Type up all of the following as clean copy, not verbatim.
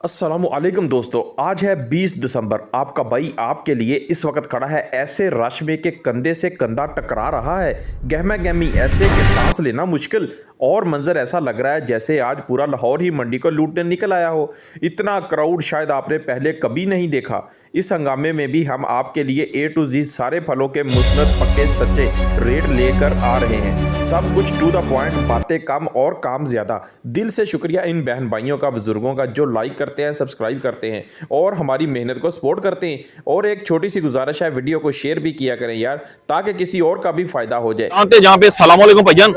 अस्सलामुअलैकुम दोस्तों, आज है 20 दिसंबर। आपका भाई आपके लिए इस वक्त खड़ा है ऐसे रश में कि कंधे से कंधा टकरा रहा है। गहमा गहमी ऐसे कि सांस लेना मुश्किल, और मंजर ऐसा लग रहा है जैसे आज पूरा लाहौर ही मंडी को लूटने निकल आया हो। इतना क्राउड शायद आपने पहले कभी नहीं देखा। इस हंगामे में भी हम आपके लिए A to Z सारे फलों के मुस्नद पक्के सच्चे रेट लेकर आ रहे हैं। सब कुछ टू द पॉइंट, बातें कम और काम ज़्यादा। दिल से शुक्रिया इन बहन भाइयों का, बुजुर्गों का, जो लाइक करते हैं, सब्सक्राइब करते हैं और हमारी मेहनत को सपोर्ट करते हैं। और एक छोटी सी गुजारिश है, वीडियो को शेयर भी किया करें यार, ताकि किसी और का भी फायदा हो जाए। जहाँ पे सलाम अलैकुम भाईजान,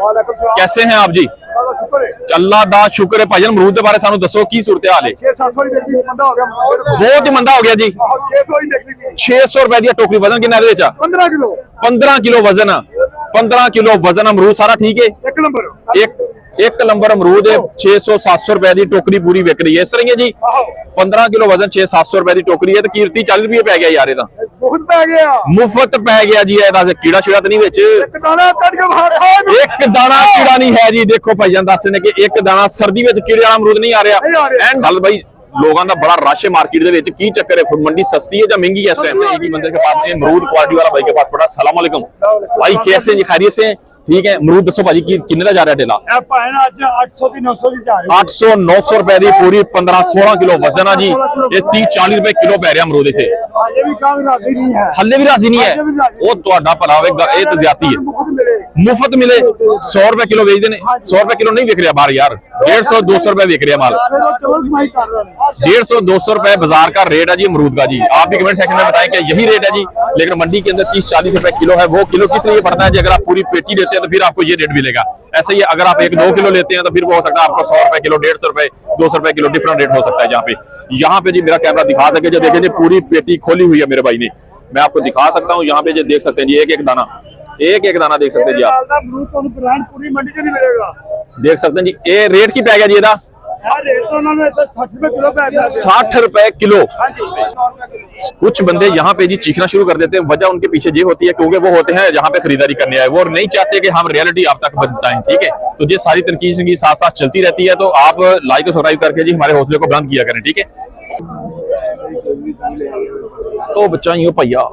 कैसे हैं आप जी? अल्लाह दा शुक्र है भाईजान। अमरूद के बारे सानू दसो की सूरत हाल है? बहुत ही मंदा हो गया जी। 600 रुपए दी टोकरी, वजन कितना है? 15 किलो वजन। 15 किलो वजन अमरूद सारा ठीक है। एक नंबर अमरूद है। 600-700 रुपए की टोकरी पूरी बिक रही है। इस तरह जी 15 किलो वजन 600-700 रुपए की टोकरी है। तो कीर्ति 40 रुपये पै गया यार, मुफ्त पै गया जी। कीड़ा शीड़ा तो नहीं बिच? एक दाना कीड़ा नहीं है जी। देखो भाईजान दस ने कि एक दाना सर्दी में कीड़े वाला अमरूद नहीं आ रहा। गल भाई लोगों का बड़ा रश है मार्केट दे विच। की चक्कर है? मंडी सस्ती है या महंगी है? इस टाइम एक ही बंदे के पास अमरूद क्वालिटी वाला भाई के पास पड़ा। सलाम अलैकुम भाई, कैसे जी? खैरियत से? ठीक है। अमरूद दसो भाजी किन्ने का जा रहा है ठेला? 800-900 रुपए की पूरी 15-16 किलो वजन है जी। ये 30-40 रुपए किलो पै रहा अमरूद इथे। हल्ले भी राजी नहीं है वो तो भला ये तो ज्यादा है। मुफ्त मिले 100 रुपए किलो बेच देने। 100 रुपए किलो नहीं बिक रहा बाहर यार। 150-200 रुपए बिक रहा माल। 150-200 रुपए बाजार का रेट है जी अमरूद का जी। आप भी कमेंट सेक्शन में बताएं कि यही रेट है जी। लेकिन मंडी के अंदर 30-40 रुपए किलो है। वो किलो किस लिए पड़ता है जी? अगर आप पूरी पेटी लेते हैं तो फिर आपको ये रेट मिलेगा। ऐसे ही अगर आप 1-2 किलो लेते हैं तो फिर वो हो सकता है आपको 100 रुपए किलो, 150 रुपए, 200 रुपए किलो डिफरेंट रेट हो सकता है। यहाँ पे जी मेरा कैमरा दिखा सके जो देखें जी, पूरी पेटी खोली हुई है मेरे भाई ने। मैं आपको दिखा सकता हूँ। यहाँ पे जो देख सकते हैं जी, एक दाना देख सकते हैं जी आप। देख सकते हैं जी। ये रेट की पै गया जी? 60 रुपए किलो। कुछ बंदे यहाँ पे जी चीखना शुरू कर देते हैं। वजह उनके पीछे ये होती है क्योंकि वो होते हैं यहाँ पे खरीदारी करने आए। वो नहीं चाहते कि हम रियलिटी आप तक बताएं। ठीक है, तो ये सारी तनकीद साथ साथ चलती रहती है। तो आप लाइक और सब्सक्राइब करके जी हमारे हौसले को बुलंद किया करें। ठीक है, तो बच्चा भैया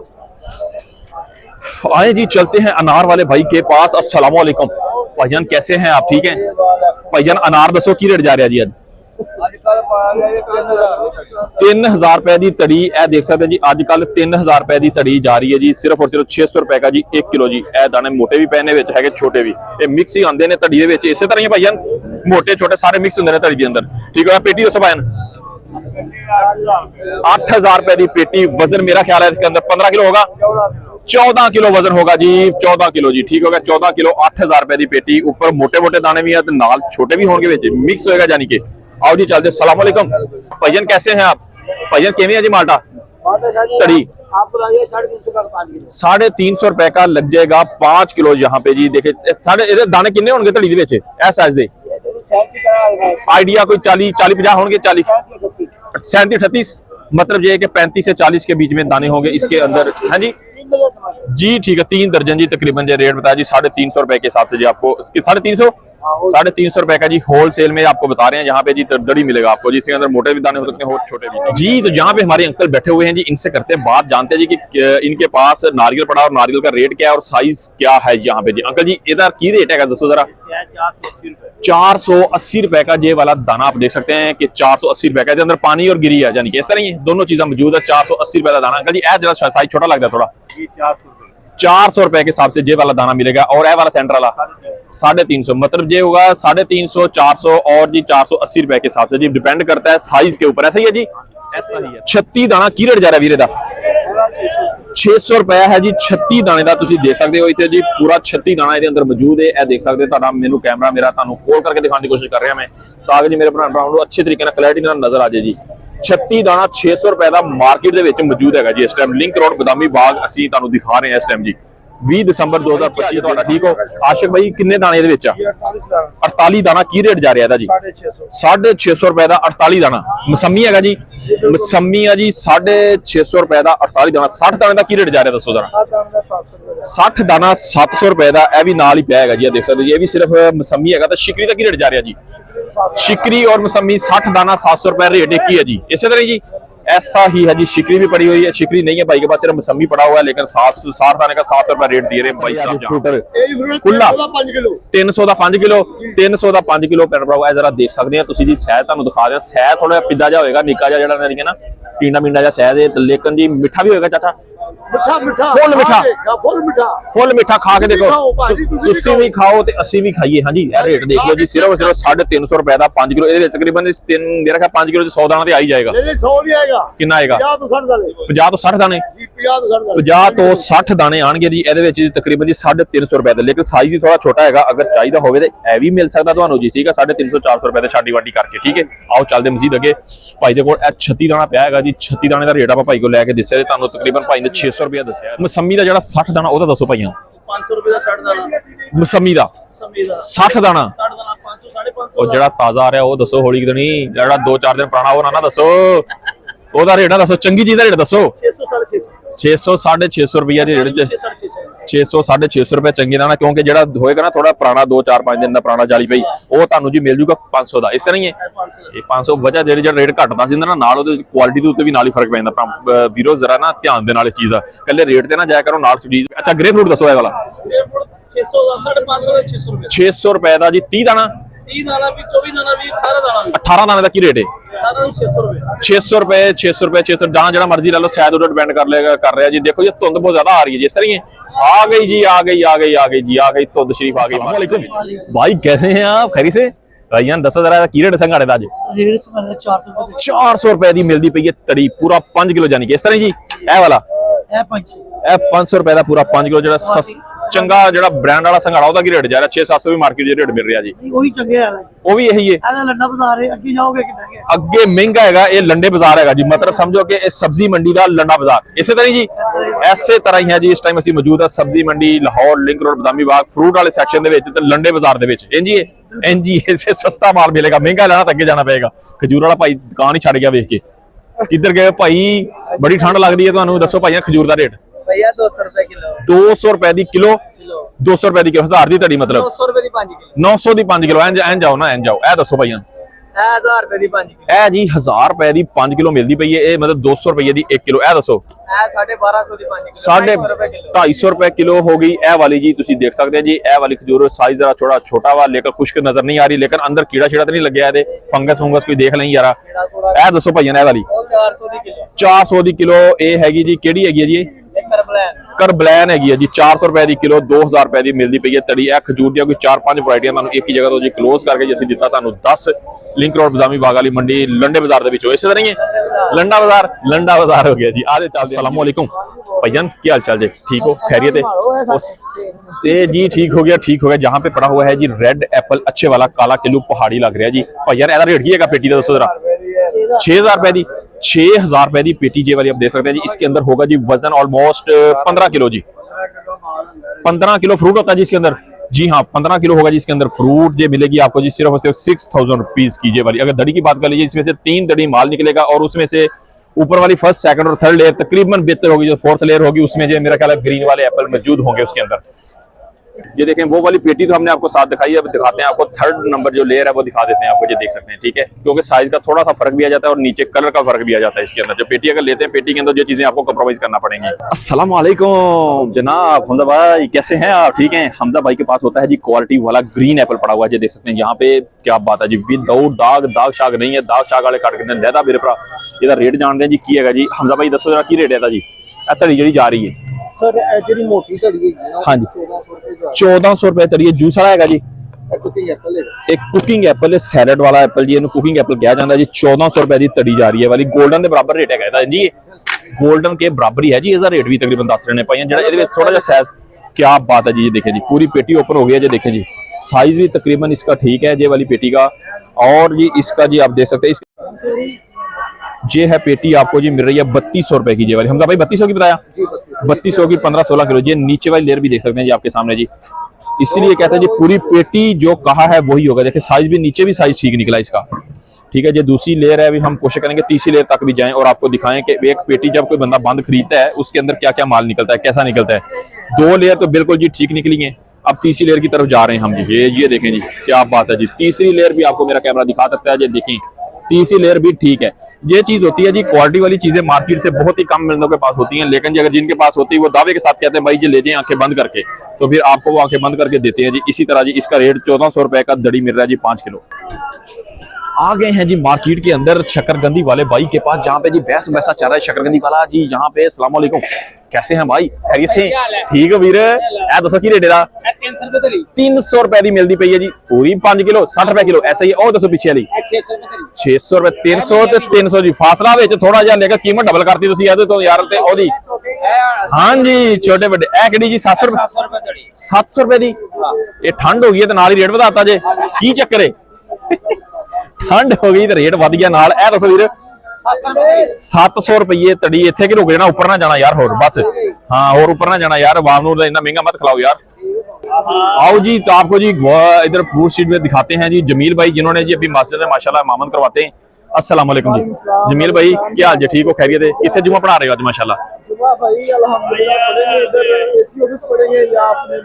आए जी, चलते हैं अनार वाले भाई के पास। अस्सलाम वालेकुम भाईजान, कैसे हैं आप? ठीक है भाईजान, अनार दसो की रेट जा रहा जी? 3000 रुपए की तड़ी। ए देख सकते जी, अजकल 3000 रुपए की तड़ी जा रही है जी। सिर्फ और सिर्फ 600 रुपए का जी 1 किलो जी। ए दाने मोटे भी पैने विच है, छोटे भी। ये मिक्स ही आंदे ने तड़ी दे विच। इसे तरह ही भाईजान मोटे छोटे सारे मिक्स होंगे तड़ी के अंदर। ठीक है, पेटी दसो भाईजान। 8000 रुपए की पेटी। वजन मेरा ख्याल है इसके अंदर 15 किलो होगा। 14 किलो वजन होगा जी। 14 किलो जी, ठीक होगा। 14 किलो 8000 रुपए की पेटी। ऊपर मोटे मोटे दाने भी है, नाल छोटे भी होंगे, मिक्स होगा यानी कि। आओ जी चलते। सलाम अलैकुम भाईजान, कैसे हैं आप? भाईजान केवी है जी माल्टा तड़ी? 350 रुपए का लग जाएगा 5 किलो। यहाँ पे जी देखे दाने किन्ने होंगे तड़ी दे विच? ए साइज दे आइडिया कोई 40-50 होंगे। 37-38 मतलब ये कि 35 से 40 के बीच में दाने होंगे इसके अंदर। हाँ जी जी, ठीक है। 3 दर्जन जी तकरीबन जो रेट बताया जी 350 रुपए के हिसाब से जी। आपको 350 रुपए का जी होलसेल में आपको बता रहे हैं। यहाँ पे जी दड़ी मिलेगा आपको जी। इसके अंदर मोटे भी दाने हो सकते हैं और छोटे भी जी। तो यहाँ पे हमारे अंकल बैठे हुए हैं जी, इनसे करते हैं बात, जानते हैं जी कि इनके पास नारियल पड़ा और नारियल का रेट क्या है और साइज क्या है यहाँ पे जी। अंकल जी इधर की रेट है दसो जरा? 480 रुपए का ये वाला दाना आप देख सकते हैं कि 480 रुपए का। अंदर पानी और गिरी है यानी कि इस तरह ही दोनों चीजें मौजूद है। 480 रुपए का दाना। अंकल जी जरा साइज छोटा लगता है थोड़ा। 400 रुपए के हिसाब से ये वाला दाना मिलेगा। और ए वाला सेंटर वाला 350, मतलब ये होगा 350, 400 और जी 480 रुपए के हिसाब से जी। डिपेंड करता है साइज के ऊपर। ऐसा ही है जी, ऐसा ही है। 36 दाना की रेट जा रहा है वीरे दा? 600 रुपए है जी 36 दाने का। तुम देख सकते हो इतने जी पूरा 36 दाना इसके अंदर मौजूद है। देख सकते हो। मेनू कैमरा मेरा खोल करके दिखाने की कोशिश कर रहा मैं, ताकि जी मेरे भरावां अच्छे तरीके क्लैरिटी नजर आ जाए जी। 36 दाना 600 रुपए का मार्केट दे विच मौजूद है जी। इस time link road Badami Bagh असीं तुहानूं दिखा रहे हैं इस टाइम जी। 20 दिसंबर 2025 तुहाडा। ठीक हो आशिक भाई, किन्ने दाने दे विच? 48 दाना। की रेट जा रहा है जी? 650 रुपए का 48 दाना। मौसमी है जी, मौसमी है जी 650 रुपए का 48 दाना। 60 दाने का की रेट जा रहा है दसो जरा? 60 दाना 700 रुपए का। यह भी नाल ही पिया है जी। देख सकते हो, ये भी सिर्फ मौसमी है। तो शिकरी का की रेट जा रहा है जी? शिकरी और मौसमी 60 दाना 700 रुपए रेट एक ही है जी। इसी तरह जी ऐसा ही है जी, शिकरी भी पड़ी हुई है, शिकरी नहीं है भाई के पास, सिर्फ मौसमी पड़ा हुआ है, लेकिन 60 दाने का 700 रुपए रेट दे रहे हैं भाई साहब। फ्रूटर खुला 300 ਦਾ 5 ਕਿਲੋ 300 ਦਾ 5 ਕਿਲੋ ਪੈਰ ਭਰਾਵਾ ਜਰਾ ਦੇਖ ਸਕਦੇ ਆ ਤੁਸੀਂ ਜੀ। ਸਹਿ ਤੁਹਾਨੂੰ ਦਿਖਾ ਦਿਆਂ, ਸਹਿ ਥੋੜਾ ਪਿੱਦਾ ਜਿਹਾ ਹੋਏਗਾ, ਨਿੱਕਾ ਜਿਹਾ ਜਿਹੜਾ ਨਹੀਂ ਹੈ ਨਾ, ਟੀਨਾ ਮਿੰਡਾ ਜਿਹਾ ਸਹਿ ਦੇ, ਲੇਕਿਨ ਜੀ ਮਿੱਠਾ ਵੀ ਹੋਏਗਾ ਚਾਚਾ, ਫੁੱਲ ਮਿੱਠਾ ਖਾ ਕੇ ਦੇਖੋ, ਤੁਸੀਂ ਵੀ ਖਾਓ ਤੇ ਅਸੀਂ ਵੀ ਖਾਈਏ। ਹਾਂਜੀ ਇਹ ਰੇਟ ਦੇਖ ਲਓ ਜੀ, ਸਿਰਫ 350 ਰੁਪਏ ਦਾ 5 ਕਿਲੋ। ਇਹਦੇ ਵਿੱਚ ਤਕਰੀਬਨ ਮੇਰਾ ਖਿਆਲ 5 ਕਿਲੋ ਚ 100 ਦਾਣਾ ਤੇ ਆ ਹੀ ਜਾਏਗਾ। ਕਿੰਨਾ ਆਏਗਾ? 50 ਤੋਂ 60 ਦਾਣੇ 50 ਤੋਂ 60 ਦਾਣੇ ਆਣਗੇ ਜੀ ਇਹਦੇ ਵਿੱਚ ਤਕਰੀਬਨ ਜੀ 350 ਰੁਪਏ ਦਾ, ਲੇਕਿਨ ਸਾਈਜ਼ ਹੀ ਥੋੜਾ ਛੋਟਾ ਹੈਗਾ। ਅਗਰ ਚਾਹੀਦਾ ਹੋਵੇ ਤੇ ਇਹ ਵੀ ਮਿਲ ਸਕਦਾ ਤੁਹਾਨੂੰ ਜੀ, ਠੀਕ ਹੈ। 350 400 ਰੁਪਏ ਦੇ ਛਾਡੀ ਵਾਡੀ ਕਰਕੇ, ਠੀਕ ਹੈ। ਆਓ ਚੱਲਦੇ ਮਜ਼ੀਦ ਅੱਗੇ। ਭਾਈ ਦੇ ਕੋਲ ਇਹ 36 ਦਾਣਾ ਪਿਆ ਹੈਗਾ ਜੀ, 36 ਦਾਣੇ ਦਾ ਰੇਟ ਆਪਾਂ ਭਾਈ ਕੋਲ ਲੈ ਕੇ ਦੱਸਿਆ, ਤੁਹਾਨੂੰ ਤਕਰੀਬਨ ਭਾਈ ਨੇ 600 ਰੁਪਏ ਦੱਸਿਆ। ਮਸੰਮੀ ਦਾ ਜਿਹੜਾ 60 ਦਾਣਾ ਉਹਦਾ ਦੱਸੋ ਭਾਈਆਂ। 500 रुपए का 60 दाना ਮਸੰਮੀ ਦਾ 60 ਦਾਣਾ 60 दाना 500 550 ਉਹ ਜਿਹੜਾ ਤਾਜ਼ਾ ਆ ਰਿਹਾ ਉਹ ਦੱਸੋ, ਹੌਲੀ ਕਿਤੇ ਨਹੀਂ, ਜਿਹੜਾ 2-4 ਦਿਨ ਪੁਰਾਣਾ ਉਹ ਨਾ ਦੱਸੋ, ਉਹਦਾ ਰੇਟ ਨਾ ਦੱਸੋ, ਚੰਗੀ ਚੀਜ਼ ਦਾ ਰੇਟ ਦੱਸੋ। 600 650 ਰੁਪਏ ਦੇ ਰੇਟ ਚ 600 650 ਰੁਪਏ ਚੰਗੀ ਦਾਣਾ, ਕਿਉਂਕਿ ਜਿਹੜਾ ਹੋਏਗਾ ਨਾ ਥੋੜਾ ਪੁਰਾਣਾ 2-4-5 ਦਿਨ ਦਾ ਪੁਰਾਣਾ ਜਾਲੀ ਪਈ, ਉਹ ਤੁਹਾਨੂੰ ਜੀ ਮਿਲ ਜੂਗਾ 500 ਦਾ। ਇਸ ਤਰ੍ਹਾਂ ਹੀ ਹੈ ਇਹ 500 ਵਜ੍ਹਾ ਜਿਹੜਾ ਰੇਟ ਘਟਦਾ ਸੀ ਨਾ, ਨਾਲ ਉਹਦੇ ਕੁਆਲਿਟੀ ਦੇ ਉੱਤੇ ਵੀ ਨਾਲ ਹੀ ਫਰਕ ਪੈ ਜਾਂਦਾ ਵੀਰੋ। ਜ਼ਰਾ ਨਾ ਧਿਆਨ ਦੇ ਨਾਲ ਇਸ ਚੀਜ਼ ਦਾ, ਕੱਲੇ ਰੇਟ ਤੇ ਨਾ ਜਾਇਆ ਕਰੋ, ਨਾਲ ਚੀਜ਼। ਅੱਛਾ ਗ੍ਰੇ ਫਰੂਟ ਦੱਸੋ ਇਹ ਵਾਲਾ 600 ਦਾ 550 600 रुपए 600 ਰੁਪਏ ਦਾ ਜੀ। 30 ਦਾਣਾ 30 दाना भी 24 दाना भी 18 दाना भी 18 ਦਾਣੇ ਦਾ ਕੀ ਰੇਟ ਹੈ? 600 रुपए 600 ਰੁਪਏ 600 ਰੁਪਏ 600 ਦਾਣਾ ਜਿਹੜਾ ਮਰਜ਼ੀ ਲੈ ਲਓ, ਸ਼ਾਇਦ ਉਹਦਾ ਡਿਪੈਂਡ ਕਰ ਰਿਹਾ ਜੀ। ਦੇਖੋ ਜੀ ਧੁੰਦ ਬਹੁਤ ਜ਼ਿਆਦਾ ਆ ਰਹੀ ਹੈ ਜੀ, ਇਸ ਤਰ੍ਹਾਂ ਹੀ है। आ गई जी, आ गई जी, आ गई धुंध शरीफ आ गई। अस्सलाम वालेकुम भाई, कैसे हैं आप? खैरी से भाईजान दसो जरा की रेट संघाड़े दा जी? 400 रुपए दी मिलती पई है तड़ी, पूरा 5 किलो, यानी कि इस तरह जी। ए वाला 500 रुपए का पूरा 5 किलो ਜਿਹੜਾ ਚੰਗਾ ਜਿਹੜਾ ਬ੍ਰਾਂਡ ਵਾਲਾ ਸੰਘਾੜਾ ਉਹਦਾ ਕੀ ਰੇਟ ਜਾ ਰਿਹਾ? 600-700 ਵੀ ਮਾਰਕੀਟ ਦੇ ਰੇਟ ਮਿਲ ਰਿਹਾ ਜੀ। ਉਹੀ ਚੰਗੇ ਆ, ਉਹ ਵੀ ਇਹੀ ਹੈ। ਇਹਦਾ ਲੰਡਾ ਬਾਜ਼ਾਰ ਹੈ, ਅੱਗੇ ਜਾਓਗੇ ਕਿੰਨਾ ਅੱਗੇ ਮਹਿੰਗਾ ਹੈਗਾ, ਇਹ ਲੰਡੇ ਬਾਜ਼ਾਰ ਹੈਗਾ ਜੀ। ਮਤਲਬ ਸਮਝੋ ਕਿ ਇਹ ਸਬਜ਼ੀ ਮੰਡੀ ਦਾ ਲੰਡਾ ਬਾਜ਼ਾਰ। ਇਸੇ ਤਰ੍ਹਾਂ ਜੀ ਐਸੇ ਤਰ੍ਹਾਂ ਹੀ ਹੈ ਜੀ। ਇਸ ਟਾਈਮ ਅਸੀਂ ਮੌਜੂਦ ਹੈ ਸਬਜ਼ੀ ਮੰਡੀ ਲਾਹੌਰ ਲਿੰਕ ਰੋਡ ਬਦਾਮੀ ਬਾਗ ਫਰੂਟ ਵਾਲੇ ਸੈਕਸ਼ਨ ਦੇ ਵਿੱਚ ਤੇ ਲੰਡੇ ਬਾਜ਼ਾਰ ਦੇ ਵਿੱਚ। ਇੰਜੀ ਇਸੇ ਸਸਤਾ ਮਾਲ ਮਿਲੇਗਾ, ਮਹਿੰਗਾ ਲੈਣਾ ਤਾਂ ਅੱਗੇ ਜਾਣਾ ਪਏਗਾ। ਖਜੂਰ ਵਾਲਾ ਭਾਈ ਦੁਕਾਨ ਹੀ ਛੱਡ ਗਿਆ ਵੇਖ ਕੇ। ਕਿੱਧਰ ਗਏ ਭਾਈ? ਬੜੀ ਠੰਡ ਲੱਗਦੀ ਹੈ ਤੁਹਾਨੂੰ, ਦੱਸੋ ਭਾਈਆ ਖਜੂਰ ਦਾ ਰੇਟ? भैया 200 रुपए किलो 200 रुपए ਦੀ ਕਿਲੋ 200 रुपए ਦੀ ਕਿਲੋ 1000 ਦੀ ਤੜੀ ਮਤਲਬ 900 रुपए ਦੀ 5 किलो 900 ਦੀ 5 ਕਿਲੋ। ਐਂ ਜਾਓ ਨਾ, ਐਂ ਜਾਓ। ਇਹ ਦੱਸੋ ਭਾਈਆਂ, ਇਹ 1000 रुपए ਦੀ 5 किलो ਇਹ ਜੀ 1000 ਰੁਪਏ ਦੀ 5 ਕਿਲੋ ਮਿਲਦੀ ਪਈ ਹੈ। ਇਹ ਮਤਲਬ 200 ਰੁਪਏ ਦੀ 1 ਕਿਲੋ। ਇਹ ਦੱਸੋ ਇਹ 1250 ਦੀ 5 किलो 250 ਰੁਪਏ ਕਿਲੋ ਹੋ ਗਈ ਇਹ ਵਾਲੀ ਜੀ। ਤੁਸੀਂ ਦੇਖ ਸਕਦੇ ਹੋ ਜੀ, ਇਹ ਵਾਲੀ ਖਜੂਰ ਸਾਈਜ਼ ਜਰਾ ਥੋੜਾ ਛੋਟਾ ਵਾ, ਲੇਕਿਨ ਖੁਸ਼ਕ ਨਜ਼ਰ ਨਹੀਂ ਆ ਰਹੀ, ਲੇਕਿਨ ਅੰਦਰ ਕੀੜਾ ਛੇੜਾ ਤਾਂ ਨਹੀਂ ਲੱਗਿਆ ਇਹਦੇ, ਫੰਗਸ ਕੋਈ ਦੇਖ ਲਈ ਯਾਰਾ। ਇਹ ਦੱਸੋ ਭਾਈਆਂ, ਇਹ ਵਾਲੀ 400 ਦੀ ਕਿਲੋ 400 ਦੀ ਕਿਲੋ। ਇਹ ਹੈਗੀ ਜੀ, ਕਿਹੜੀ ਹੈਗੀ ਹੈ ਜੀ? ਕਰਬਲੈਨ ਹੈਗੀ ਹੈ ਜੀ। 400 ਰੁਪਏ ਦੀ ਕਿਲੋ 2000 ਰੁਪਏ ਦੀ ਮਿਲਦੀ ਪਈ ਹੈ ਤੜੀ। ਇਹ ਖਜੂਰ ਦੀਆਂ ਕੋਈ 4-5 ਵੈਰਾਈਟੀਆਂ ਤੁਹਾਨੂੰ ਇੱਕ ਹੀ ਜਗ੍ਹਾ ਤੋਂ ਜੀ ਕਲੋਜ਼ ਕਰਕੇ ਅਸੀਂ ਦਿੱਤਾ ਤੁਹਾਨੂੰ 10 ਲਿੰਕ ਰੋਡ ਬਦਾਮੀ ਬਾਗ ਵਾਲੀ ਮੰਡੀ ਲੰਡੇ ਬਾਜ਼ਾਰ ਦੇ ਵਿੱਚੋਂ। ਇਸੇ ਤਰ੍ਹਾਂ ਹੀ ਲੰਡਾ ਬਾਜ਼ਾਰ ਹੋ ਗਿਆ ਜੀ। ਆਦੇ ਚੱਲਦੇ। अस्सलाम वालेकुम भाईजान, क्या हाल चाल जी? ठीक हो? खैरियत है जी? ठीक हो गया। जहाँ पे पड़ा हुआ है जी रेड एप्पल अच्छे वाला काला किलो पहाड़ी लग रहा है जी। भाईजान ਇਹਦਾ ਰੇਟ ਕੀ ਹੈਗਾ पेटी ਦਾ? ਦੱਸੋ जरा। 6000 रुपए दी 6000 रुपए दी पेटी ये वाली आप देख सकते हैं जी। इसके अंदर होगा जी वजन ऑलमोस्ट 15 किलो जी। 15 किलो फ्रूट होता है जी इसके अंदर। जी हाँ, 15 किलो होगा जी इसके अंदर फ्रूट। ये मिलेगी आपको जी सिर्फ और सिर्फ 6000 रुपीज की ये वाली। अगर दड़ी की बात कर लीजिए, इसमें से 3 दड़ी माल निकलेगा और उसमें से ऊपर वाली फर्स्ट, सेकंड और थर्ड लेयर तकरीबन बेहतर होगी। जो फोर्थ लेयर होगी उसमें जो मेरा ख्याल है ग्रीन वाले एप्पल मौजूद होंगे उसके अंदर। ये देखें वो वाली पेटी तो हमने आपको साथ दिखाई है, अब दिखाते हैं आपको थर्ड नंबर जो लेयर है वो दिखा देते हैं आपको। ये देख सकते हैं, ठीक है, क्योंकि साइज का थोड़ा सा फर्क भी आ जाता है और नीचे कलर का फर्क भी आ जाता है इसके अंदर। जो पेटी अगर लेते हैं, पेटी के अंदर ये चीजें आपको कॉम्प्रोमाइज करना पड़ेंगी। अस्सलाम वालेकुम जनाब, हमजा भाई कैसे हैं आप? ठीक है। हमजा भाई के पास होता है जी क्वालिटी वाला ग्रीन एप्पल पड़ा हुआ है। ये देख सकते हैं यहाँ पे, क्या बात है जी, विदाउट दाग शाग नहीं है। दाग शाग वाले कट के लहदा मेरे भरा। ਇਹਦਾ ਰੇਟ ਜਾਣਦੇ ਆ ਜੀ ਕੀ ਹੈਗਾ ਜੀ। हमजा भाई ਦੱਸੋ ਜਰਾ ਕੀ ਰੇਟ ਹੈ ਇਹਦਾ ਜੀ? ਇਹ ਧੜੀ ਜਿਹੜੀ ਜਾ ਰਹੀ ਹੈ सर ਜਿਹੜੀ ਮੋਟੀ ਧੜੀ ਹੈ हाँ जी 1400 रुपए तरी जूस वाला है जी। ਕੁਕਿੰਗ ਐਪਲ ਹੈ एक कुकिंग एप्पल है, सैलड वाला एप्पल जी, कुकिंग एप्पल कहा जाता है जी। 1400 रुपए की तड़ी जा रही है वाली। गोल्डन के बराबर रेट है जी, गोल्डन के बराबर ही है जी। इसका रेट भी तकरीबन 10 रहे पाई जो थोड़ा सा साइज। क्या बात है जी, ये देखें जी पूरी पेटी ओपन हो गई है जी। देखें जी साइज भी तकरीबन इसका ठीक है ये वाली पेटी का। और जी इसका जी आप देख सकते हैं, ये है पेटी आपको जी मिल रही है 3200 रुपए की ये वाली। हमजा भाई 3200 की बताया? 3200 की 15-16 किलो। ये नीचे वाली लेयर भी देख सकते हैं जी आपके सामने जी। इसलिए कहते हैं जी पूरी पेटी जो कहा है वही होगा। देखिए साइज भी, नीचे भी साइज ठीक निकला इसका, ठीक है, ये दूसरी लेयर है, अभी हम कोशिश करेंगे तीसरी लेयर तक भी जाएं और आपको दिखाएं कि एक पेटी जब कोई बंदा बंद खरीदता है उसके अंदर क्या क्या माल निकलता है, कैसा निकलता है। 2 लेयर तो बिल्कुल जी ठीक निकली है। अब तीसरी लेयर की तरफ जा रहे हैं हम जी। ये देखें जी, क्या बात है जी। तीसरी लेयर भी आपको मेरा कैमरा दिखा सकता है, ये देखें तीसरी लेयर भी ठीक है। ये चीज होती है जी, क्वालिटी वाली चीजें मार्केट से बहुत ही कम बंदों के पास होती हैं, लेकिन अगर जिनके पास होती है वो दावे के साथ कहते हैं भाई ये ले जाएं आंखें बंद करके, तो फिर आपको वो आंखें बंद करके देते हैं जी। इसी तरह जी इसका रेट 1400 रुपए का दड़ी मिल रहा है जी 5 किलो। आ गए हैं जी मार्केट के अंदर शकरकंदी वाले भाई के पास, जहाँ पे जी बहस वैसा चल रहा है शकरकंदी वाला जी। यहाँ पे अस्सलाम वालेकुम, कैसे हैं भाई, खैरियत से? ठीक है वीर, ए दसो की रेट है? 300 रुपए दी मिलती पई है जी पूरी 5 किलो 60 रुपए किलो। ऐसा ही और दसो पीछे वाली 600 रुपए 300 ते 300 जी, फासला विच थोड़ा जिहा लेकर कीमत डबल करती तुसी ਇਹਦੇ ਤੋਂ यार ते ओदी। हाँ जी छोटे बड़े ए किहड़ी जी 700 रुपए 700 रुपए दी। ये ठंड हो गई है ते नाल ही रेट ਵਧਾਤਾ जे, की चक्कर है? ठंड हो गई तो रेट वध गया नाल। ए दसो वीर 700 रुपये तड़ी, इत्थे कि रुक जाना, ऊपर ना जाना यार, होर बस हाँ होर ऊपर ना जाना यार, वाम नूर इतना महंगा मत खिलाओ यार। आओ जी, तो आपको जी इधर फूड स्ट्रीट में दिखाते हैं जी जमील भाई, जिन्होंने जी अभी मस्जिद में माशाल्लाह इमामत करवाते हैं। अस्सलाम वालेकुम जी जमील भाई, क्या हाल जी, ठीक हो, खैरियत है? कितने जुमा पढ़ा रहे हो आज माशाल्लाह? जुमा भाई अल्हम्दुलिल्लाह पढ़ेंगे, इधर एसी ऑफिस पढ़ेंगे या अपने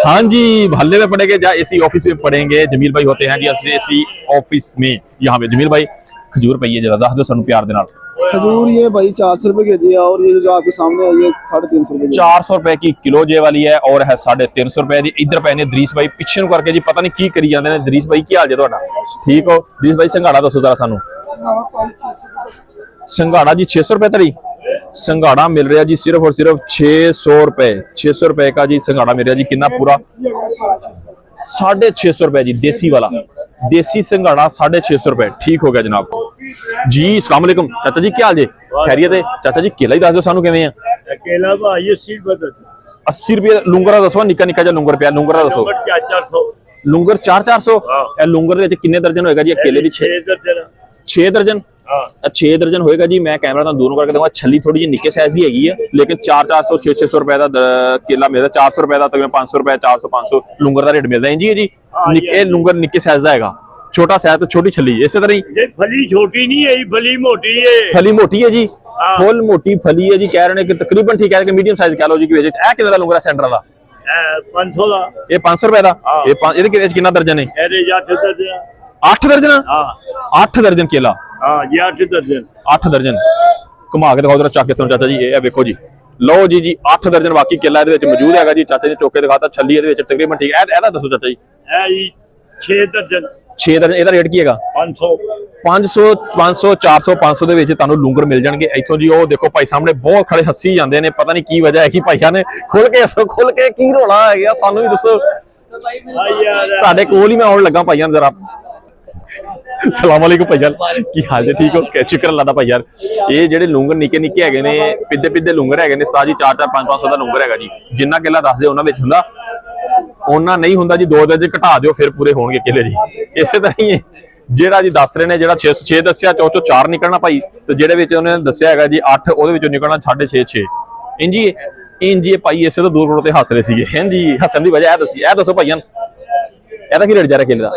हाँ जी भल्ले में पढ़ेंगे या एसी ऑफिस में पढ़ेंगे। जमील भाई होते हैं जी एसी ऑफिस में यहाँ पे। जमील भाई खजूर पई है, जरा दस दो सानू प्यार दे नाल। खजूर ये भाई 400 रुपए के जी है, और ये जो आपके सामने है ये 350 रुपए 400 रुपए की किलो जे वाली है और है 350 रुपए दी। इधर पे ने दरीस भाई पिछे करके जी, पता नहीं की करी जाते हैं। दरीस भाई की हाल जे तुहाडा, ठीक हो? दरीस भाई संघाड़ा दसो जरा सानू। संघाड़ा जी 600 रुपए तरी संघाड़ा मिल रहा जी, सिर्फ और सिर्फ 600 रुपए 600 रुपए का जी संघाड़ा मिल रहा जी। कितना पूरा 650 रुपए जी, देसी वाला देसी संघाड़ा 650 रुपए। ठीक हो गया जनाब जी। अस्सलाम वालेकुम चाचा जी, क्या हाल जी, खैरियत है? चाचा जी केला ही दस दो सानू किवें आ? केला भाई 80 रुपए लुंगर दसो, निक्का निक्का जिहा लुंगर पिया, लुंगर दसो। 400 लुंगर 400 ए लुंगर दे विच किन्ने दर्जन होएगा जी? केले दी 6 दर्जन 6 दर्जन होएगा जी। मैं कैमरा तो दूरों करके दूंगा, छली थोड़ी जी निक्के साइज दी हैगी है, लेकिन 400 600 रुपए का केला मिलता। 400 रुपए का तक 500 रुपए 400 500 लुंगर का रेट मिलता है जी। निक्के लुंगर निक्के साइज का हैगा, छोटा साइज तो छोटी छली। इस तरह ही फली छोटी नहीं है, फली मोटी है। फली मोटी है जी, फुल मोटी फली है जी। कह रहे हैं कि तकरीबन ठीक है कि मीडियम साइज कह लो जी। कि ए कितना दा लुंगर सेंटर वाला 500 दा, ये 500 रुपए का। ये कितना दर्जन है? 8 दर्जन 8 दर्जन केला। हाँ जी 8 दर्जन 8 दर्जन घुमा के दिखाओ जरा चाके सुन चाचा जी। ये देखो जी, लो जी जी 8 दर्जन वाकई केला ਇਹਦੇ ਵਿੱਚ ਮੌਜੂਦ ਹੈਗਾ ਜੀ। ਚਾਚਾ ਜੀ ਚੋਕੇ ਦਿਖਾਤਾ, ਛੱਲੀ ਇਹਦੇ ਵਿੱਚ ਤਕਰੀਬਨ ਠੀਕ ਹੈ। ਇਹਦਾ ਦੱਸੋ ਚਾਚਾ ਜੀ। ਇਹ ਜੀ 6 ਦਰਜਨ 6 ਦਰਜਨ ਇਹਦਾ ਰੇਟ ਕੀ ਹੈਗਾ? 500 500 400 500 ਦੇ ਵਿੱਚ ਤੁਹਾਨੂੰ ਲੂੰਗਰ ਮਿਲ ਜਾਣਗੇ ਇੱਥੋਂ ਜੀ। ਉਹ ਦੇਖੋ ਭਾਈ ਸਾਹਮਣੇ ਬਹੁਤ ਖੜੇ ਹੱਸੀ ਜਾਂਦੇ ਨੇ, ਪਤਾ ਨਹੀਂ ਕੀ ਵਜ੍ਹਾ ਹੈ ਕਿ ਭਾਈਆਂ ਨੇ ਖੁੱਲ ਕੇ ਕੀ ਰੋਲਾ ਹੈ ਗਿਆ, ਤੁਹਾਨੂੰ ਵੀ ਦੱਸੋ। ਤੁਹਾਡੇ ਕੋਲ ਹੀ ਮੈਂ ਆਉਣ ਲੱਗਾ ਭਾਈਆਂ ਜਰਾ। ਸਲਾਮ ਅਲੈਕੁਮ ਭਾਈ ਯਾਰ, ਕੀ ਹਾਲ ਹੈ, ਠੀਕ ਹੋ? ਸ਼ੁਕਰ ਅੱਲਾਹ ਦਾ ਭਾਈ ਯਾਰ। ਇਹ ਜਿਹੜੇ ਲੂੰਗਰ ਨਿੱਕੇ ਨਿੱਕੇ ਹੈਗੇ ਨੇ, ਪਿੱਦੇ ਪਿੱਦੇ ਲੂੰਗਰ ਹੈਗੇ ਨੇ, ਸਾਜੀ 4 4 5 500 ਦਾ ਲੂੰਗਰ ਹੈਗਾ ਜੀ। ਜਿੰਨਾ ਕਿੱਲਾ ਦੱਸਦੇ ਉਹਨਾਂ ਵਿੱਚ ਹੁੰਦਾ, ਉਹਨਾਂ ਨਹੀਂ ਹੁੰਦਾ ਜੀ। 2 ਦਰਜਨ ਘਟਾ ਦਿਓ ਫਿਰ ਪੂਰੇ ਹੋਣਗੇ ਕਿੱਲੇ ਜੀ। ਇਸੇ ਤਰ੍ਹਾਂ ਹੀ ਜਿਹੜਾ ਜੀ ਦੱਸ ਰਹੇ ਨੇ, ਜਿਹੜਾ 6 ਦੱਸਿਆ ਚੋਂ 4 ਨਿਕਲਣਾ ਭਾਈ, ਤੇ ਜਿਹੜੇ ਵਿੱਚ ਉਹਨੇ ਦੱਸਿਆ ਹੈਗਾ ਜੀ 8, ਉਹਦੇ ਵਿੱਚੋਂ ਨਿਕਲਣਾ 6.5 ਇੰਜੀ ਭਾਈ। ਇਸੇ ਤੋਂ ਦੂਰ ਦੂਰ ਤੇ ਹੱਸ ਰਹੇ ਸੀਗੇ। ਹਾਂਜੀ ਹੱਸਣ ਦੀ ਵਜ੍ਹਾ ਇਹ ਦੱਸੋ ਭਾਈਆਂ, ਇਹਦਾ ਕੀ ਰੇਟ ਜਾ ਰਿਹਾ ਕਿੱਲੇ ਦਾ?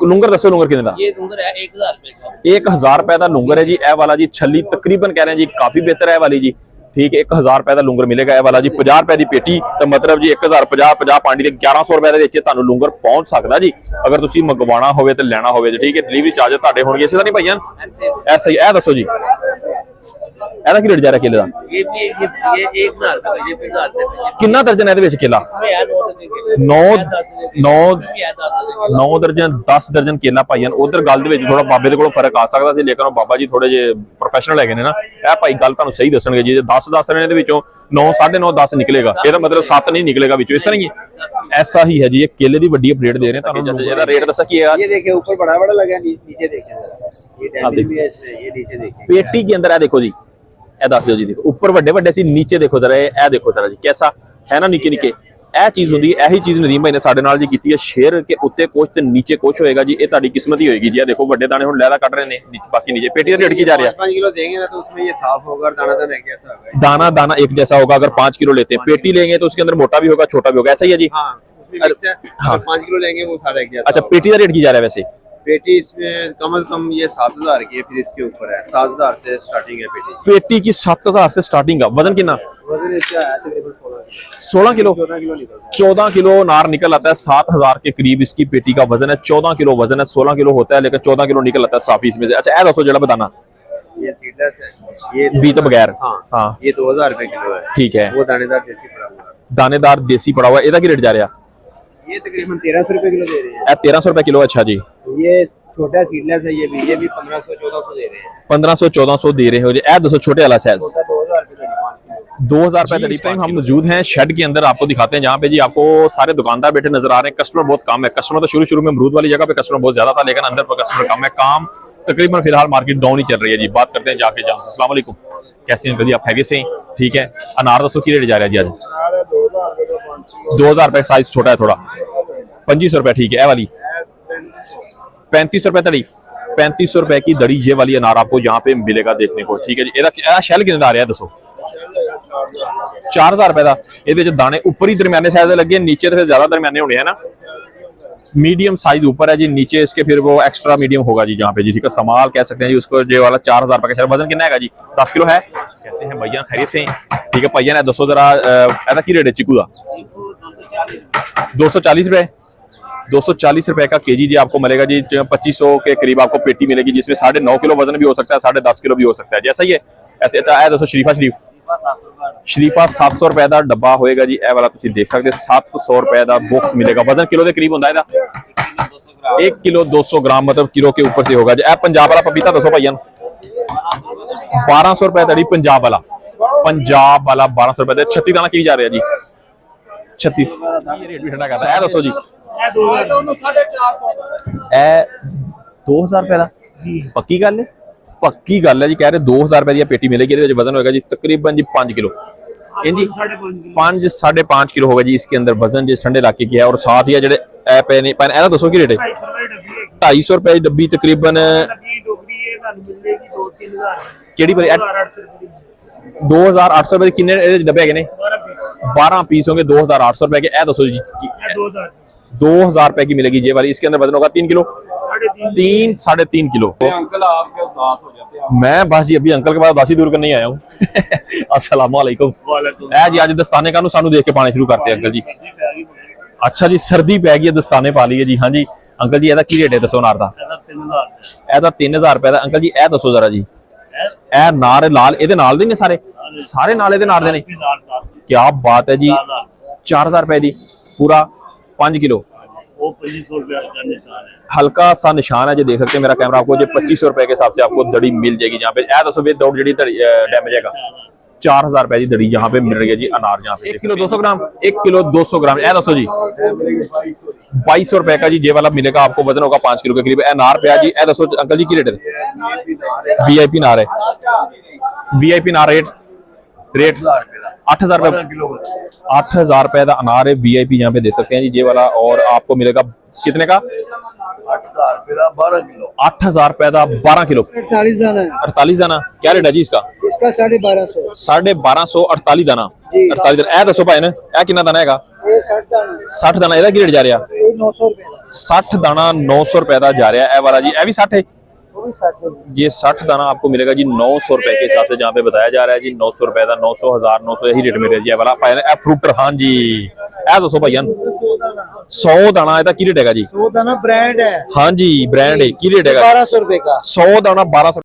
लुंगर दसो लुंगर कितने का? ये लुंगर है 1000 रुपए का। 1000 रुपए का लुंगर है जी। ए वाला जी छली तकरीबन कह रहे हैं जी काफी बेहतर है वाली जी। ठीक है 1000 रुपए का लुंगर मिलेगा। ए वाला जी 50 रुपए की पेटी, तो मतलब जी 1050 पांडी के 1100 रुपए ਦੇ ਵਿੱਚ ਤੁਹਾਨੂੰ ਲੁੰਗਰ ਪਹੁੰਚ ਸਕਦਾ ਜੀ। ਅਗਰ ਤੁਸੀਂ ਮੰਗਵਾਉਣਾ ਹੋਵੇ ਤੇ ਲੈਣਾ ਹੋਵੇ ਜੀ। ਠੀਕ ਹੈ ਡਿਲੀਵਰੀ ਚਾਰਜ ਤੁਹਾਡੇ ਹੋਣਗੇ। ਇਸੇ ਤਰ੍ਹਾਂ ਨਹੀਂ ਭਾਈਆਂ ਐਸਾ ਹੀ। ਇਹ ਦੱਸੋ ਜੀ ਇਹਦਾ ਕੀ ਰੇਟ ਜਾ ਰਿਹਾ ਕੇਲੇ ਦਾ? ये 1000 रुपए, ये 1000 रुपए। ਕਿੰਨਾ ਦਰਜਨ ਇਹਦੇ ਵਿੱਚ ਕੇਲਾ? 9 ਦਰਜਨ 10 ਦਰਜਨ ਕੇਲਾ ਭਾਈਆਂ। ਉਧਰ ਗੱਲ ਦੇ ਵਿੱਚ ਥੋੜਾ ਬਾਬੇ ਦੇ ਕੋਲੋਂ ਫਰਕ ਆ ਸਕਦਾ ਸੀ, ਲੇਕਿਨ ਉਹ ਬਾਬਾ ਜੀ ਥੋੜੇ ਜੇ ਪ੍ਰੋਫੈਸ਼ਨਲ ਹੈਗੇ ਨੇ ਨਾ। ਇਹ ਭਾਈ ਗੱਲ ਤੁਹਾਨੂੰ ਸਹੀ ਦੱਸਣਗੇ ਜੀ। 10 ਦੱਸ ਰਹੇ ਨੇ ਦੇ ਵਿੱਚੋਂ 9 9.5 10 ਨਿਕਲੇਗਾ, ਇਹਦਾ ਮਤਲਬ 7 ਨਹੀਂ ਨਿਕਲੇਗਾ ਵਿੱਚੋਂ। ਇਸ ਤਰ੍ਹਾਂ ਹੀ ऐसा ही है जी। ये केले की बड़ी अपडेट दे रहे हैं ਤੁਹਾਨੂੰ। ਇਹਦਾ ਰੇਟ ਦੱਸਾ ਕੀ ਹੈ? ये देखिए ऊपर बड़ा बड़ा लगा, नीचे देखिए ये डैमेज भी है इसमें, ये नीचे देखिए। पेटी के अंदर है देखो जी, ਇਹ ਦੱਸ ਦਿਓ ਜੀ। ਦੇਖੋ ਉੱਪਰ ਵੱਡੇ ਵੱਡੇ ਸੀ, ਨੀਚੇ ਦੇਖੋ ਜਰਾ। ਇਹ ਦੇਖੋ ਜਰਾ ਜੀ कैसा है ना, ਨਿੱਕੇ ਨਿੱਕੇ। ਇਹ ਚੀਜ਼ ਹੁੰਦੀ ਹੈ, ਇਹੀ ਚੀਜ਼ ਨਦੀਮ ਭਾਈ ਨੇ ਸਾਡੇ ਨਾਲ ਜੀ ਕੀਤੀ ਹੈ। ਸ਼ੇਅਰ ਕੇ ਉੱਤੇ ਕੁਛ ਤੇ ਨੀਚੇ ਕੁਛ ਹੋਏਗਾ ਜੀ। ਇਹ ਤੁਹਾਡੀ ਕਿਸਮਤ ਹੀ ਹੋਏਗੀ ਜੀ। ਇਹ ਦੇਖੋ ਵੱਡੇ ਦਾਣੇ ਹੁਣ ਲਹਿਦਾ ਕੱਢ ਰਹੇ ਨੇ, ਬਾਕੀ ਨੀਚੇ। पेटी का रेट की जा रहा है? 5 किलो देंगे ना तो उसमें ये साफ होगा और दाना दाना कैसा होगा? दाना दाना एक जैसा होगा। अगर 5 किलो लेते हैं, पेटी लेंगे तो उसके अंदर मोटा भी होगा छोटा भी होगा, ऐसा ही है जी। हाँ उसमें मिक्स है। 5 किलो लेंगे वो सारा एक जैसा। अच्छा पेटी का रेट की जा रहा है वैसे? पेटी इसमें कम से कम ये 7,000 की है, फिर इसके ऊपर है 7,000 से स्टार्टिंग है पेटी। पेटी की 7,000 से स्टार्टिंग का वजन कितना? वजन इसका है तकरीबन 16 किलो। 14 किलो निकलता है। 14 किलो नार निकल आता है। 7,000 के करीब इसकी पेटी का वजन है। 14 किलो वजन है, 16 किलो होता है, लेकिन 14 किलो निकल आता है साफी इसमें से। अच्छा, ऐ दसो जड़ा बताना ये सीडलेस है, ये बी तो बगैर। हाँ हाँ ये 2,000 रुपए किलो है। ठीक है। वो दानेदार देसी पड़ा हुआ है। दानेदार देसी पड़ा हुआ है, ਇਹਦਾ ਕੀ रेट जा रहा? ये तकरीबन 1,300 रुपए किलो दे रहे हैं। ਇਹ 1300 रुपए किलो। अच्छा जी, ये छोटा सीडलेस है, ये भी 1500-1400 दे रहे हैं। 1500-1400 दे रहे हो जी। ऐ दसो छोटे वाला साइज। छोटा 2,000 रुपए का 5 किलो। 2000 रुपए। इस टाइम हम मौजूद हैं शेड के अंदर, आपको दिखाते हैं जहाँ पे जी आपको सारे दुकानदार बैठे नजर आ रहे हैं। कस्टमर बहुत कम है। कस्टमर तो शुरू में अमरूद वाली जगह पे कस्टमर बहुत ज्यादा था, लेकिन अंदर पर कस्टमर कम है। काम तकरीबन फिलहाल मार्केट डाउन ही चल रही है जी। बात करते हैं जाके जहाँ। अस्सलाम वालेकुम, कैसे हैं अंकल जी? आप हैगे से हैं? ठीक है। अनार दसो की रेट जा रहा है जी आज? 2000 रुपए। साइज छोटा है थोड़ा। 2500 रुपए। ठीक है। ए वाली 3500 रुपए दड़ी। 3500 रुपए की दड़ी ये वाली अनार आपको यहाँ पे मिलेगा देखने को। ठीक है जी। ਇਹਦਾ ਸ਼ੈਲ ਕਿੰਨੇ ਦਾ ਆ ਰਿਹਾ ਦੱਸੋ? 4000 रुपए ਦਾ। ਇਹਦੇ ਵਿੱਚ ਦਾਣੇ ਉੱਪਰ ਹੀ ਦਰਮਿਆਨੇ साइज ਦੇ ਲੱਗੇ, नीचे तो फिर ज्यादा दरमियाने होने हैं ना। मीडियम साइज ऊपर है जी, नीचे इसके फिर वो एक्स्ट्रा मीडियम होगा जी जहाँ पे जी। ठीक है। समाल कह सकते हैं जी उसको। ये वाला 4000 रुपए का शैल। वजन कितना है जी? 10 किलो है। कैसे हैं भैया? खैरियत से हैं? ठीक है भैया ने दसो जरा ऐसा की रेट है चीकू का? 240 रुपए। 240 रुपए का केजी जी आपको मिलेगा जी। 2500 के करीब आपको पेटी मिलेगी, जिसमें 9.5 किलो वजन भी हो सकता है, 10.5 किलो भी हो सकता है। जैसा ही है ऐसे। अच्छा है दोस्तों, शरीफा 700 रुपए का डब्बा होएगा जी। ए वाला तुम देख सकते 700 रुपए का बॉक्स मिलेगा। वजन किलो के करीब होता है 1 किलो 200 ग्राम, मतलब किलो के ऊपर से होगा जी। ए पंजाब वाला पपीता दसो भैया। 1200 रुपए दड़ी पंजाब वाला। 1200 रुपए। 36 दाना की जा रहा है जी? 36 रेट भी ठंडा करता है। दसो जी। 2000 रुपए का पक्की गल है? पक्की गल है जी। कह रहे 2000 रुपए की पेटी मिलेगी। वजन होगा जी तकरीबन जी 5 किलो। जी 5 5.5 किलो होगा जी इसके अंदर वजन, जिस ठंडे इलाके की है। और साथ ही जेडे ऐ दसो की रेट है? 250 रुपए डब्बी तकरीबन। केड़ी 2800 रुपए किन्ने डब्बे है ने? 12 पीस होंगे 2800 रुपए के। ऐ दसो जी 2000 रुपए की मिलेगी ये वाली। इसके अंदर वजन होगा 3 किलो। 3-3.5 किलो। अंकल आपके उदास हो जाते हैं। मैं बस जी अभी अंकल के पास उदासी दूर करने ही आया हूँ। अस्सलाम वालेकुम। ऐ जी आज दस्ताने का सानू देख के पाने शुरू करते हैं अंकल जी। अच्छा जी, सर्दी पै गई है, दस्ताने पा ली है जी। हाँ जी अंकल जी, ਇਹਦਾ ਕੀ रेट है दसो नार ਦਾ? ਇਹਦਾ 3000 रुपए ਦਾ। अंकल जी ਇਹ दसो जरा जी। ਇਹ नार लाल ਇਹਦੇ ਨਾਲ ਦੇ ਨੇ ਸਾਰੇ ਨਾਲ ਇਹਦੇ ਨਾਲ ਦੇ ਨੇ। क्या बात है जी। 4000 रुपए दी पूरा 5 किलो। वो 2500 रुपया का निशान है। हल्का सा निशान है जो देख सकते हैं मेरा कैमरा आपको। जो 2500 रुपए के हिसाब से आपको दड़ी मिल जाएगी जहाँ पे। ऐ दसो भी दौड़ जी डैमेज है 4000 रुपए की दड़ी यहाँ पे मिल रही है जी। अनार जहाँ पे 1 किलो 200 ग्राम। 1 किलो 200 ग्राम। ऐ दसो जी 2200 रुपए का जी ये वाला मिलेगा आपको। वजन होगा 5 किलो के करीब। अनार पे जी। ऐ दसो अंकल जी की रेट है? VIP नार है। VIP नार रेट 8000 रुपए। 8000 रुपए का अनार है VIP यहाँ पे देख सकते हैं जी ये वाला। और आपको मिलेगा कितने का? 8000 रुपए का 12 किलो। 48 दाना है। 48 दाना। क्या रेट है जी इसका? इसका 1250। 1250 48 दाना। 48 दाना। ऐ दसो भाई ने ऐ कितना दाना है? ये 60 दाना। 60 दाना। ਇਹਦਾ ਕੀ रेट जा रहा? ये 900 रुपए का। 60 दाना 900 रुपए का जा रहा है। ए वाला जी ए भी 60 है। वो भी 60 है। ये 60 दाना आपको मिलेगा जी 900 रुपए के हिसाब से जहाँ पे बताया जा रहा है जी। 900 रुपए का 900 1000 900 यही रेट मिल रहा है जी। ये वाला भाई ने फ्रूटर। हाँ जी ए दसो भैया 100 दाना ਇਹਦਾ ਕੀ रेट है जी? 100 दाना ब्रांड है। हाँ जी ब्रांड है। की रेट है? 1200 रुपए का। 100 दाना 1200।